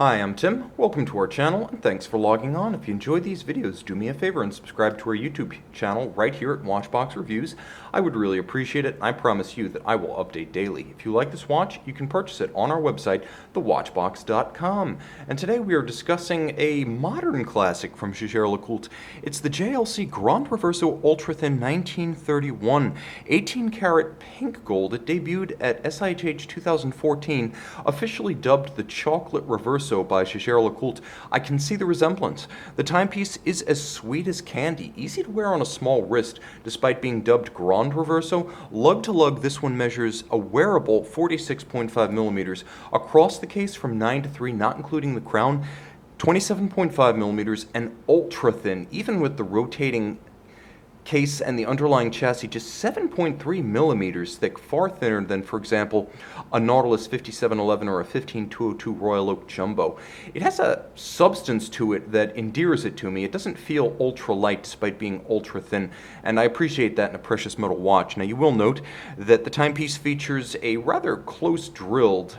Hi, I'm Tim. Welcome to our channel, and thanks for logging on. If you enjoy these videos, do me a favor and subscribe to our YouTube channel right here at Watchbox Reviews. I would really appreciate it. I promise you that I will update daily. If you like this watch, you can purchase it on our website, thewatchbox.com. And today we are discussing a modern classic from Jaeger-LeCoultre. It's the JLC Grande Reverso Ultra Thin 1931, 18-karat pink gold. It debuted at SIHH 2014, officially dubbed the Chocolate Reverso by Jaeger-LeCoultre. I can see the resemblance. The timepiece is as sweet as candy, easy to wear on a small wrist, despite being dubbed Grande Reverso. Lug to lug, this one measures a wearable 46.5 millimeters across the case from 9 to 3, not including the crown, 27.5 millimeters, and ultra thin, even with the rotating case and the underlying chassis, just 7.3 millimeters thick, far thinner than, for example, a Nautilus 5711 or a 15202 Royal Oak Jumbo. It has a substance to it that endears it to me. It doesn't feel ultra light despite being ultra thin, and I appreciate that in a precious metal watch. Now, you will note that the timepiece features a rather close drilled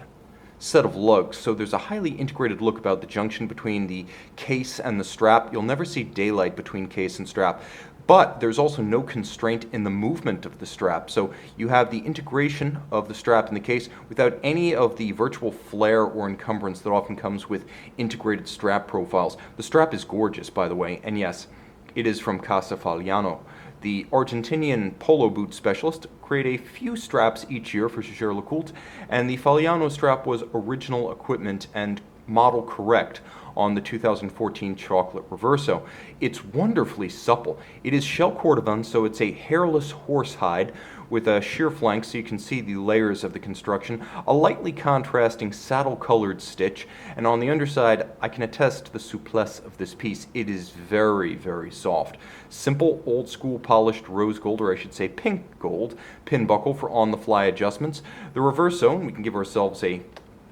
set of lugs, so there's a highly integrated look about the junction between the case and the strap. You'll never see daylight between case and strap. But there's also no constraint in the movement of the strap. So you have the integration of the strap in the case without any of the virtual flare or encumbrance that often comes with integrated strap profiles. The strap is gorgeous, by the way, and yes, it is from Casa Fagliano. The Argentinian polo boot specialist create a few straps each year for Jaeger-LeCoultre, and the Fagliano strap was original equipment and model correct on the 2014 Chocolate Reverso. It's wonderfully supple. It is shell cordovan, so it's a hairless horsehide with a sheer flank so you can see the layers of the construction, a lightly contrasting saddle-colored stitch, and on the underside, I can attest to the souplesse of this piece. It is very, very soft. Simple, old-school polished rose gold, or I should say pink gold, pin buckle for on-the-fly adjustments. The Reverso, and we can give ourselves a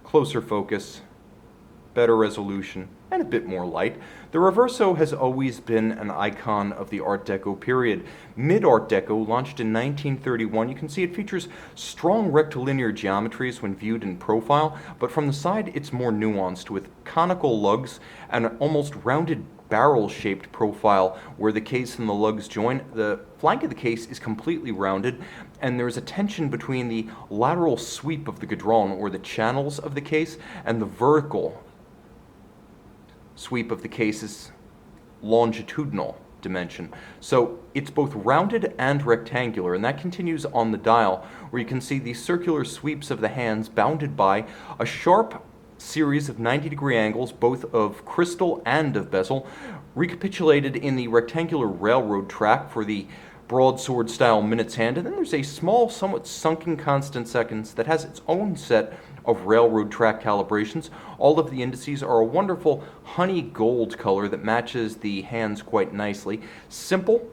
closer focus, better resolution, and a bit more light. The Reverso has always been an icon of the Art Deco period. Mid-Art Deco, launched in 1931, you can see it features strong rectilinear geometries when viewed in profile, but from the side it's more nuanced with conical lugs and an almost rounded barrel-shaped profile where the case and the lugs join. The flank of the case is completely rounded, and there's a tension between the lateral sweep of the guidron, or the channels of the case, and the vertical sweep of the case's longitudinal dimension. So it's both rounded and rectangular, and that continues on the dial, where you can see the circular sweeps of the hands bounded by a sharp series of 90-degree angles, both of crystal and of bezel, recapitulated in the rectangular railroad track for the broadsword style minutes hand. And then there's a small, somewhat sunken constant seconds that has its own set of railroad track calibrations. All of the indices are a wonderful honey gold color that matches the hands quite nicely. Simple,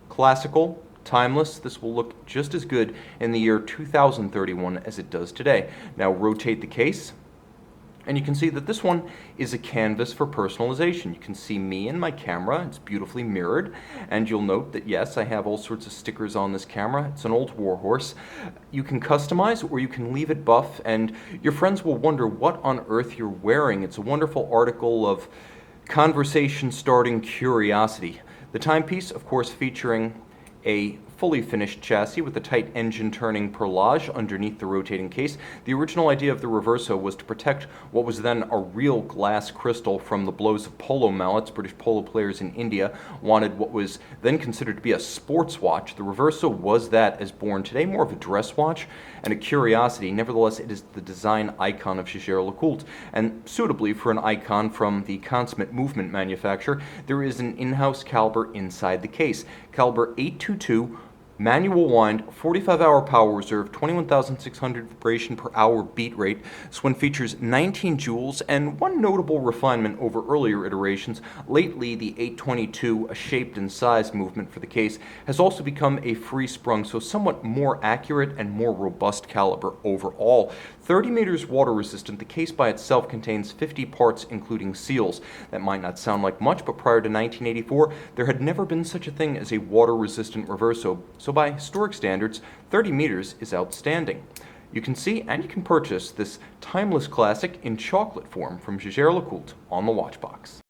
classical, timeless. This will look just as good in the year 2031 as it does today. Now rotate the case, and you can see that this one is a canvas for personalization. You can see me and my camera. It's beautifully mirrored. And you'll note that, yes, I have all sorts of stickers on this camera. It's an old warhorse. You can customize, or you can leave it buff, and your friends will wonder what on earth you're wearing. It's a wonderful article of conversation-starting curiosity. The timepiece, of course, featuring a fully finished chassis with a tight engine turning perlage underneath the rotating case. The original idea of the Reverso was to protect what was then a real glass crystal from the blows of polo mallets. British polo players in India wanted what was then considered to be a sports watch. The Reverso was that as born. Today, more of a dress watch and a curiosity. Nevertheless, it is the design icon of Jaeger-LeCoultre, and suitably for an icon from the consummate movement manufacturer, there is an in-house caliber inside the case. Caliber 822, manual wind, 45-hour power reserve, 21,600 vibration per hour beat rate. This one features 19 jewels and one notable refinement over earlier iterations. Lately, the 822, a shaped and sized movement for the case, has also become a free sprung, so somewhat more accurate and more robust caliber overall. 30 meters water resistant, the case by itself contains 50 parts including seals. That might not sound like much, but prior to 1984, there had never been such a thing as a water resistant Reverso. So by historic standards, 30 meters is outstanding. You can see and you can purchase this timeless classic in chocolate form from Jaeger-LeCoultre on the watch box.